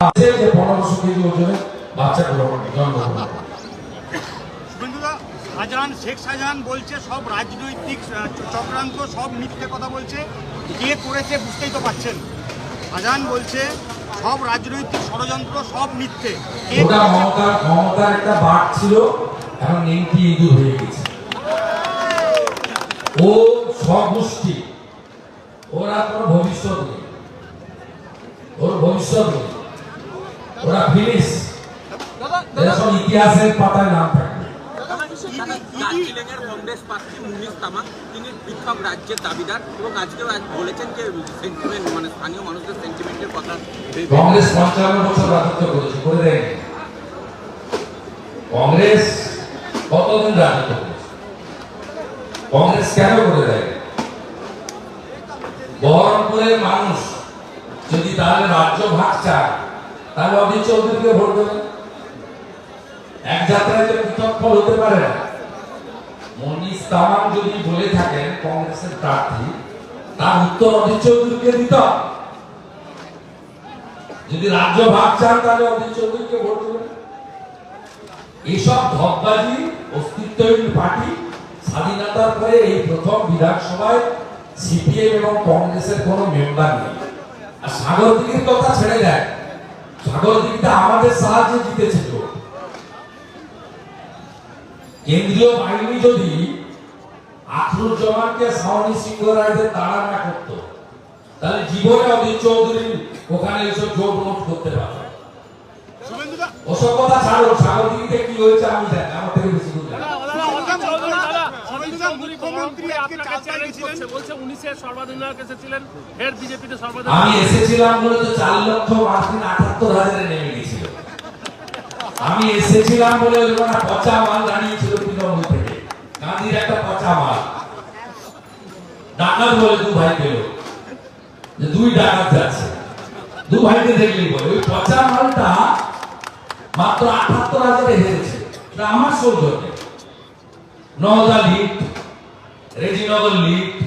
1500 KG ওজনের বাচ্চাগুলো জন্মগ্রহণ। শেখ শাহজাহান বলছে সব রাজনৈতিক চক্রান্ত, সব মিথ্যে কথা বলছে। কে করেছে বুঝতেই তো পারছেন। শাহজাহান বলছে সব রাজনৈতিক ষড়যন্ত্র, সব মিথ্যে। মমতার একটা বাঘ ছিল, এখন নেংটি ইঁদুর হয়ে গেছে। ও সব গোষ্ঠী, ওরা কোনো ভবিষ্যৎ নেই, ওর ভবিষ্যৎ নেই, ওরা ফিনিশ। এরা সব ইতিহাসের পাতায় নাম থাকবে। কংগ্রেস প্রার্থী মুনিশ তামাং তিনি পৃথক রাজ্যের দাবিদার এবং আজকেও বলেছেন যে সেন্টিমেন্ট মানে স্থানীয় মানুষদের সেন্টিমেন্টের কথা। কংগ্রেস 55 বছর রাজত্ব করেছে, করে দেয়নি। কংগ্রেস কতদিন রাজত্ব করেছে? কংগ্রেস কেন করে দেয়? বহরমপুরের মানুষ যদি তাহলে রাজ্য ভাগ চায়, তাহলে অধীর চৌধুরীকে ভোট দেবে। এক যাত্রায় তো পৃথক ফল হতে পারে না। মনীষ তামাং যদি বলে থাকেন কংগ্রেসের প্রার্থী, তার উত্তর অধীর চৌধুরীকে দিত। যদি রাজ্য ভাগ চান তাহলে অধীর চৌধুরীকে ভোট দেবেন। এইসব ধপবাজি, অস্তিত্বহীন পার্টি। স্বাধীনতার পরে এই প্রথম বিধানসভায় সিপিএম এবং কংগ্রেসের কোনো মেম্বার নেই। আর সাগরদিঘির কথা ছেড়ে দেয়, সাগরদিঘিটা আমাদের সাহায্যে জিতেছিল। কেন্দ্রীয় বাহিনী যদি আখরুজ্জামানকে সাউনি সিংহ রায়দের তাড়া না করতো, তাহলে জীবনে অধীর চৌধুরী ওখানে এসব জোর নোট করতে পারত। ওসব কথা ছাড়ো, সাগরদিঘিতে কি হয়েছে আমি জানি, আমার থেকে বেশি বুঝি। আমি এসেছিলাম বলে তো 4,78,000 নেমে গেছিল। আমি এসেছিলাম বলে ওরা পচা মাল দাঁড়িয়েছিল তৃণমূল থেকে, গান্ধীর একটা পচা মাল। ডাকাত বলে দু ভাই পেল, যে দুই ডাকাত যাচ্ছে, দু ভাইকে দেখলেই বলে ওই পচা মালটা মাত্র 78,000 হেরেছে। আমার সৌজন্যে Nowda lift, Rejinagar lift,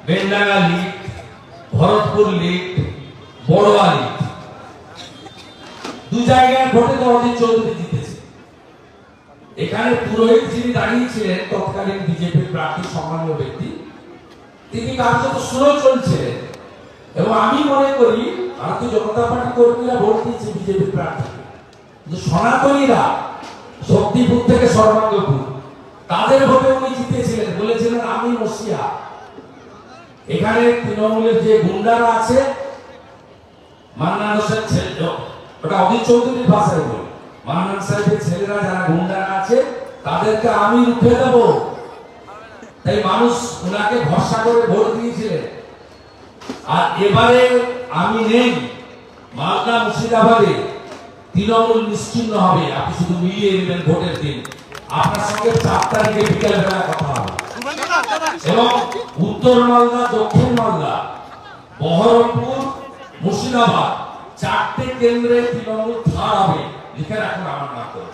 Bendanga lift, Bharatpur lift, Baroa lift, দু জায়গায় ভোটে তো অধীর চৌধুরী জিতেছে। এখানে পুরোহিত যিনি দাঁড়িয়েছিলেন তৎকালীন বিজেপির প্রার্থী, সম্মানীয় ব্যক্তি, তিনি কার্যত স্লো চলছিলেন। এবং আমি মনে করি ভারতীয় জনতা পার্টি কর্মীরা ভোট দিয়েছে বিজেপির প্রার্থী, কিন্তু সনাতনীরা শক্তিপুর থেকে সর্বাঙ্গপুর তাদের ভোটে উনি জিতেছিলেন। বলেছিলেন আমি মসিয়া। এখানে তৃণমূলের যে গুন্ডারা আছে, মান্নান হোসেন ছেলে, ওটা অধীর চৌধুরীর ভাষায় বল, মান্নান সাহেবের ছেলেরা যারা গুন্ডারা আছে তাদেরকে আমি রুখে দেব। তাই মানুষ ওনাকে ভরসা করে ভোট দিয়েছিলেন। আর এবারে আমি নেই, মালদা মুর্শিদাবাদে তৃণমূল নিশ্চিহ্ন হবে। আপনি শুধু মিলিয়ে নেবেন ভোটের দিন, আপনার সঙ্গে 4 তারিখে বিকেল বেলা কথা হবে। এবং উত্তর মালদা, দক্ষিণ মালদা, বহরমপুর, মুর্শিদাবাদ 4টে কেন্দ্রে তৃণমূল ছাড় হবে। লিখে রাখুন আমার নাম করে।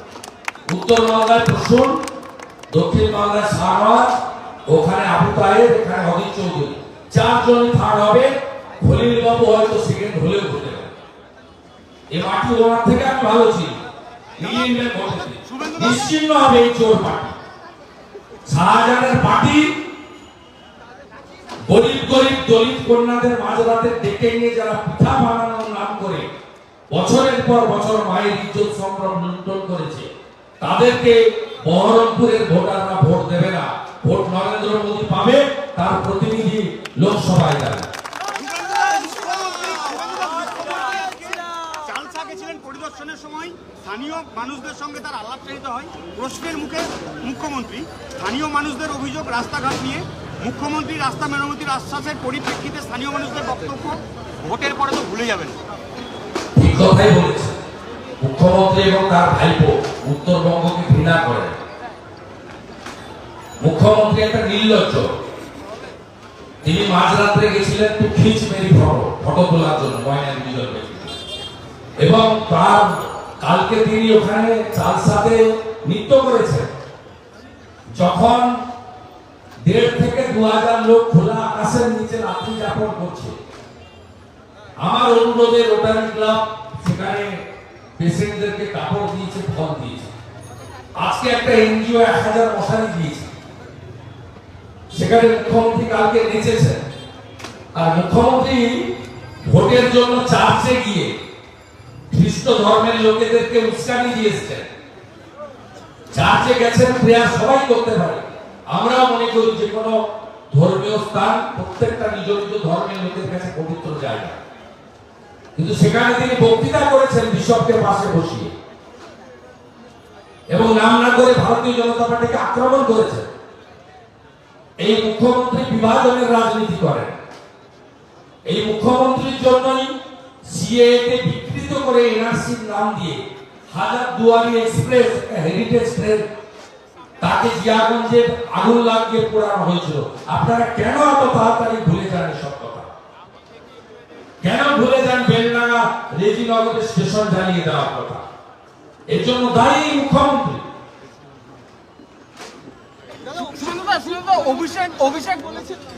উত্তর মালদায় প্রসূন, দক্ষিণ মালদায় সারওয়াত, ওখানে আবু তাহের, এখানে অধীর চৌধুরী, 4 জনই থার্ড হবে। খলিল বাবু হয়তো সেকেন্ড হলেও হতে পারে। এই মাটি ওনার থেকে আমি ভালো ছিলাম। নিশ্চিন্ন হবে এই চোর পার্টি। শাহজাহানের পার্টি গরিব গরিব দলিত কন্যাদের মাঝরাতে ডেকে নিয়ে যারা পিঠা বানানোর নাম করে বছরের পর বছর মায়ের ইজ্জত সম্ভ্রম লুণ্ঠন করেছে, তাদেরকে বহরমপুরের ভোটাররা ভোট দেবে না। ভোট নরেন্দ্র মোদী পাবে, তার প্রতিনিধি লোকসভায় যাবে। পরিদর্শনের সময় স্থানীয় মানুষদের সঙ্গে তার আলাপচারিতা হয়। প্রশ্নের মুখে মুখ্যমন্ত্রী স্থানীয় মানুষদের অভিযোগ রাস্তাঘাট নিয়ে। মুখ্যমন্ত্রী রাস্তা মেরামতির আশ্বাসের পরিপ্রেক্ষিতে স্থানীয় মানুষদের বক্তব্য ভোটের পরে তো ভুলে যাবেন। ঠিক কথাই বলেছে মুখ্যমন্ত্রী এবং তার ভাইপো উত্তরবঙ্গকে ঘৃণা করেন। মুখ্যমন্ত্রী একটা নির্লজ্জ। তিনি মাঝরাত্রে গেছিলেন তো খিচ মেরি ফটো তোলার জন্য ময়নার বিজয়, এবং তার কালকে তিনি ওখানে চালসাতে নৃত্য করেছেন। যখন 1,500 থেকে 2,000 লোক খোলা আকাশের নিচে রাত্রি যাপন করছে, আমার অনুরোধে রোটারি ক্লাব সেখানে পেশেন্টদেরকে কাপড় দিয়েছে, ফল দিয়েছে। আজকে একটা এনজিও 1000 মশারি দিয়েছে, সেখানে মুখ্যমন্ত্রী কালকে নেচেছেন। আর মুখ্যমন্ত্রী ভোটের জন্য চার্চে গিয়ে খ্রিস্ট ধর্মের লোকেদেরকে উস্কানি দিয়েছেন। চার্চে গেছেন, প্রেয়ার সবাই করতে পারে। আমরা মনে করি যে কোনো ধর্মীয় স্থান প্রত্যেকটা নিজ নিজ ধর্মের লোকের কাছে পবিত্র জায়গা, কিন্তু সেখানে তিনি বক্তৃতা করেছেন বিশপকে পাশে বসিয়ে, এবং নাম না করে ভারতীয় জনতা পার্টিকে আক্রমণ করেছেন। এই মুখ্যমন্ত্রী বিভাজনের রাজনীতি করেন। এই মুখ্যমন্ত্রীর জন্যই সিএএ কে বিকৃত করে এনআরসির নাম দিয়ে হাজারদুয়ারি এক্সপ্রেস, হেরিটেজ ট্রেন, তাকে জিয়াগঞ্জে আগুন লাগিয়ে পোড়ানো হয়েছিল। আপনারা কেন এত তাড়াতাড়ি ভুলে যান সব কথা? কেন ভুলে যান বেলডাঙ্গা রেজিনগরের স্টেশন জ্বালিয়ে দেওয়ার কথা? এর জন্য দায়ী মুখ্যমন্ত্রী।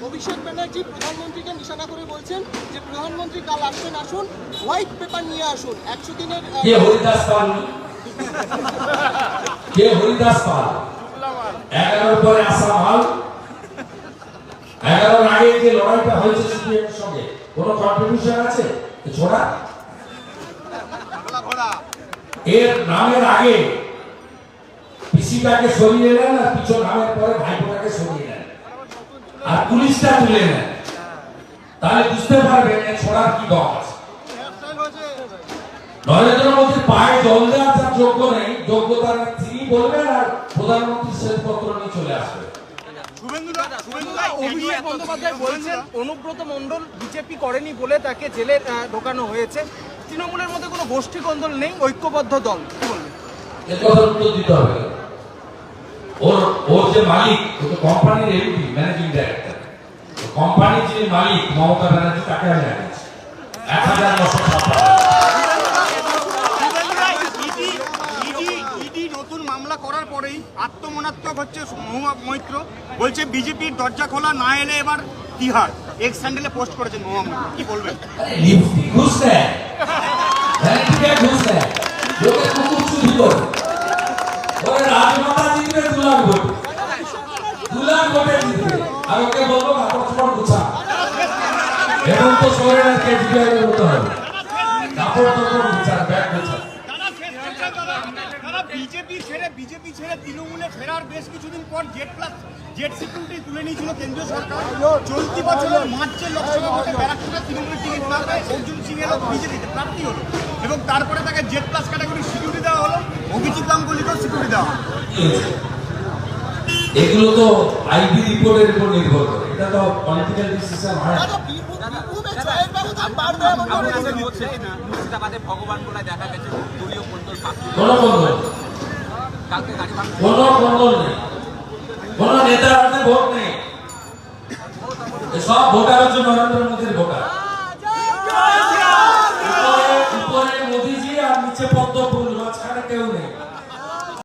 অভিষেক ব্যানার্জি প্রধানমন্ত্রীকে নিশানা করে বলছেন যে প্রধানমন্ত্রী কাল আসুন, হোয়াইট পেপার নিয়ে আসুন 100 দিনের। কে হরিদাস পাল? কে হরিদাস পাল? 11 পরে আসা মাল। 11 আগে যে লড়াইটা হয়েছে সিপিএম এর সঙ্গে কোন কন্ট্রিবিউশন আছে? ছোড়া এর নামের আগে পিসিটাকে সরিয়ে নেন, আর পিছন নামের পরে ভাইপোটাকে সরিয়ে নেন, আর পুলিশটা তুলে নেন। তাহলে বুঝতে পারবেন এর ছোড়ার কি দম আছে। নরেন্দ্র মোদীর পায়ে জল দেওয়ার যার যোগ্য নেই, যোগ্যতা নেই, তিনি বলবেন আর প্রধানমন্ত্রী শ্বেতপত্র নিয়ে চলে আসবে। অভিষেক বন্দ্যোপাধ্যায় বলছেন অনুব্রত মণ্ডল বিজেপি করেনি বলে তাকে জেলে ঢোকানো হয়েছে। তৃণমূলের মধ্যে কোনো গোষ্ঠী কন্দল নেই, ঐক্যবদ্ধ দল। কি বলবেন? এর কথার উত্তর দিতে হবে। ওর যে মালিক, ও তো কোম্পানির এমডি, ম্যানেজিং ডাইরেক্টর। কোম্পানির যে মালিক মমতা ব্যানার্জি, তাকে আমি জানিয়েছি 1900 নতুন মামলা করার পরেই আত্মমনাত্মক হচ্ছে মহুয়া মৈত্র, বলছে বিজেপির দরজা খোলা না এলে এবার তিহার। এক্স হ্যান্ডেলে পোস্ট করেছেন মহুয়া মৈত্র, কি বলবেন? লিপস্টিক ঘুষ দেয়, ভ্যানিটিকে ঘুষ দেয়, লোকের কুকুর চুরি করে। ওরে রাজমাতা জিতবে 2 লাখ ভোট, 2 লাখ ভোটে জিতবে। আর ওকে বলবো কাপড় চোপড় গুছা, এবং তো শহরের কেজিপিআই এর মতো হবে, কাপড় চোপড় গুছা, ব্যাগ গুছা। বিজেপি ছেড়ে তৃণমূলে ফেরার বেশ কিছুদিন পর জেট সিকিউরিটি তুলে নিয়েছিল কেন্দ্রীয় সরকার। চলতি বছরের মার্চের লোকসভা ভোটে ব্যারাকপুরে তৃণমূলের টিকিট না পায় অর্জুন সিং এর বিজেপিতে প্রার্থী হলো, এবং তারপরে তাকে জেড প্লাস ক্যাটাগরি সিকিউরিটি দেওয়া হলো, অভিজিৎ গাঙ্গুলিকেও সিকিউরিটি দেওয়া হলো। এগুলো তো আইবি রিপোর্টের উপর নির্ভর করে, এটা তো পলিটিক্যাল ডিসিশন হয়। মুর্শিদাবাদে ভগবান বলায় দেখা গেছে দলীয় কন্দল কোন কন্দল? কালকে গাড়ি ভাঙচুর। কোন কন্দল নেই, কোন নেতার হাতে ভোট নেই। সব ভোটার হচ্ছে নরেন্দ্র মোদীর ভোটার। উপরে মোদীজি আর নিচে পদ্ম ফুল, মাঝখানে কেউ নেই।